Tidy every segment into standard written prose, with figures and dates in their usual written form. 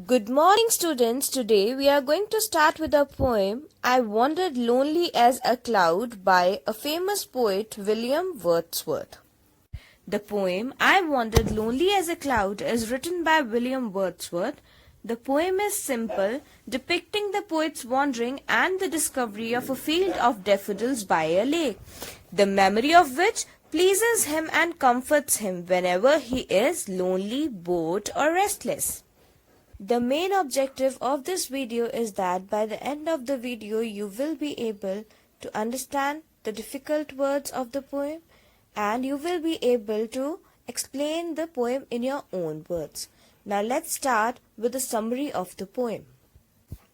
Good morning, students. Today we are going to start with a poem, I Wandered Lonely as a Cloud by a famous poet, William Wordsworth. The poem, I Wandered Lonely as a Cloud, is written by William Wordsworth. The poem is simple, depicting the poet's wandering and the discovery of a field of daffodils by a lake, the memory of which pleases him and comforts him whenever he is lonely, bored, or restless. The main objective of this video is that by the end of the video you will be able to understand the difficult words of the poem and you will be able to explain the poem in your own words. Now let's start with a summary of the poem.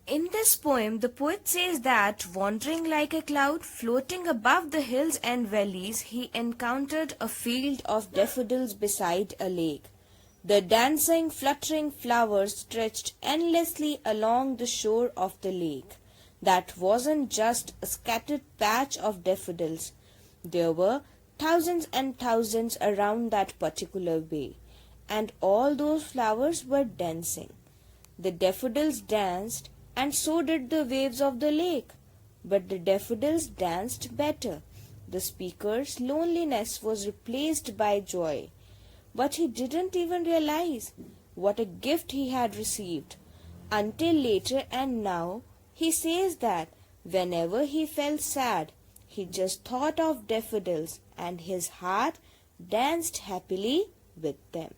In this poem, the poet says that wandering like a cloud, floating above the hills and valleys, he encountered a field of daffodils beside a lake. The dancing, fluttering flowers stretched endlessly along the shore of the lake. That wasn't just a scattered patch of daffodils. There were thousands and thousands around that particular bay, and all those flowers were dancing. The daffodils danced, and so did the waves of the lake. But the daffodils danced better. The speaker's loneliness was replaced by joy. But he didn't even realize what a gift he had received until later, and now he says that whenever he felt sad, he just thought of daffodils and his heart danced happily with them.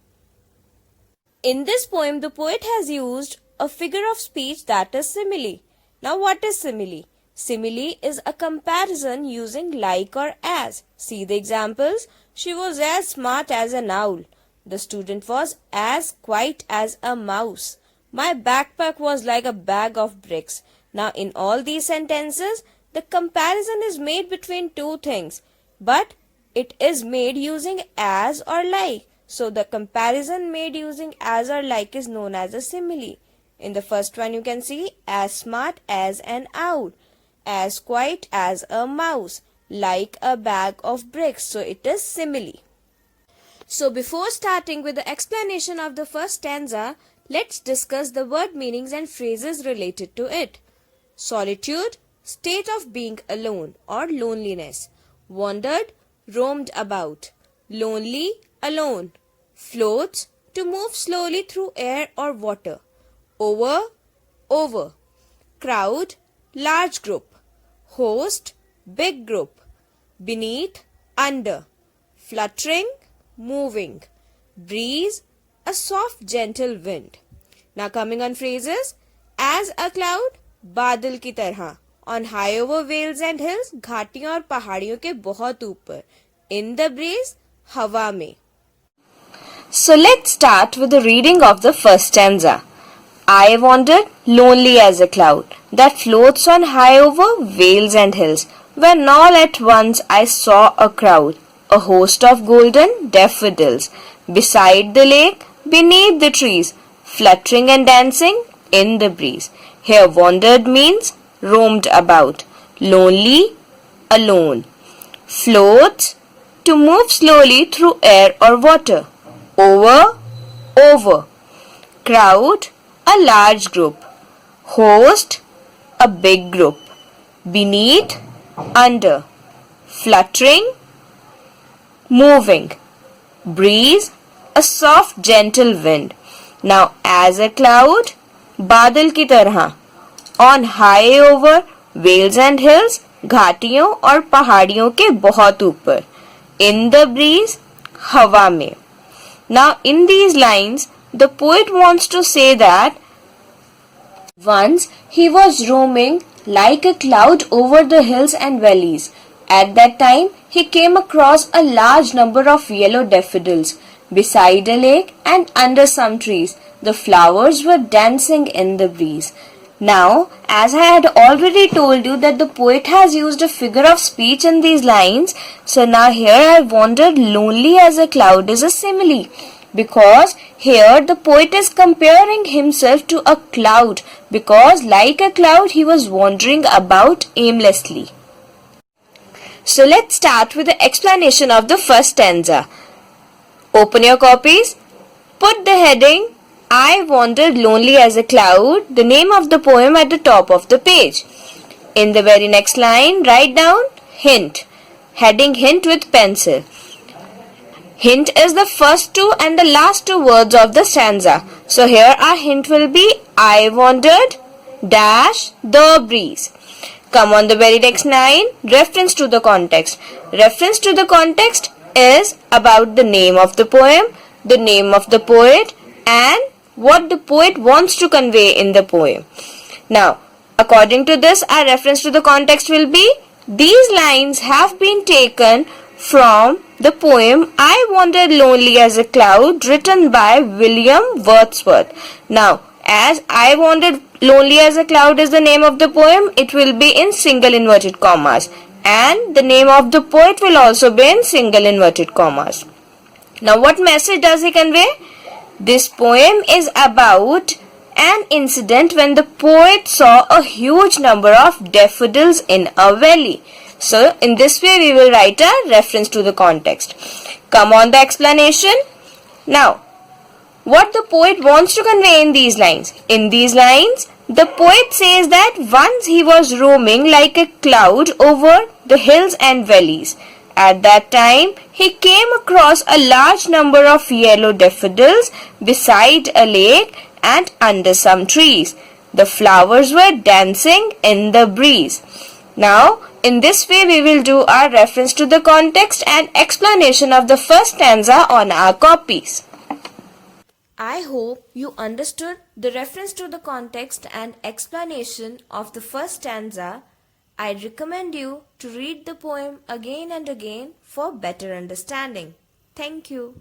In this poem, the poet has used a figure of speech that is simile. Now what is simile? Simile is a comparison using like or as. See the examples. She was as smart as an owl. The student was as quiet as a mouse. My backpack was like a bag of bricks. Now in all these sentences, the comparison is made between two things, but it is made using as or like. So the comparison made using as or like is known as a simile. In the first one you can see as smart as an owl, as quiet as a mouse, like a bag of bricks. So it is simile. So before starting with the explanation of the first stanza, let's discuss the word meanings and phrases related to it. Solitude, state of being alone or loneliness. Wandered, roamed about. Lonely, alone. Floats, to move slowly through air or water. Over. Crowd, large group. Host, big group. Beneath, under. Fluttering, moving. Breeze, a soft gentle wind. Now coming on phrases. As a cloud, बादल की तरह. On high over vales and hills, घाटियों और पहाड़ियों के बहुत ऊपर. In the breeze, हवा में. So let's start with the reading of the first stanza. I wandered lonely as a cloud that floats on high over vales and hills, when all at once I saw a crowd, a host of golden daffodils, beside the lake, beneath the trees, fluttering and dancing in the breeze. Here wandered means roamed about, lonely, alone. Floats, to move slowly through air or water. Over. Crowd, a large group. Host, a big group. Beneath, under. Fluttering, moving. Breeze, a soft gentle wind. Now as a cloud, बादल की तरह. On high over vales and hills, घाटियों और पहाड़ियों के बहुत ऊपर. In the breeze, हवा में. Now in these lines, the poet wants to say that once he was roaming like a cloud over the hills and valleys. At that time, he came across a large number of yellow daffodils beside a lake and under some trees. The flowers were dancing in the breeze. Now, as I had already told you that the poet has used a figure of speech in these lines, so now here I wandered lonely as a cloud is a simile. Because here the poet is comparing himself to a cloud, because like a cloud he was wandering about aimlessly. So let's start with the explanation of the first stanza. Open your copies. Put the heading I wandered lonely as a cloud, the name of the poem at the top of the page. In the very next line, write down hint, heading hint with pencil. Hint is the first two and the last two words of the stanza. So here our hint will be I wandered dash the breeze. Come on the very next line, reference to the context. Reference to the context is about the name of the poem, the name of the poet, and what the poet wants to convey in the poem. Now, according to this, our reference to the context will be these lines have been taken from the poem I Wandered Lonely as a Cloud written by William Wordsworth. Now, as I Wandered Lonely as a Cloud is the name of the poem, it will be in single inverted commas, and the name of the poet will also be in single inverted commas. Now, what message does he convey? This poem is about an incident when the poet saw a huge number of daffodils in a valley. So, in this way, we will write a reference to the context. Come on the explanation. Now, what the poet wants to convey in these lines? In these lines, the poet says that once he was roaming like a cloud over the hills and valleys. At that time, he came across a large number of yellow daffodils beside a lake and under some trees. The flowers were dancing in the breeze. Now, in this way, we will do our reference to the context and explanation of the first stanza on our copies. I hope you understood the reference to the context and explanation of the first stanza. I recommend you to read the poem again and again for better understanding. Thank you.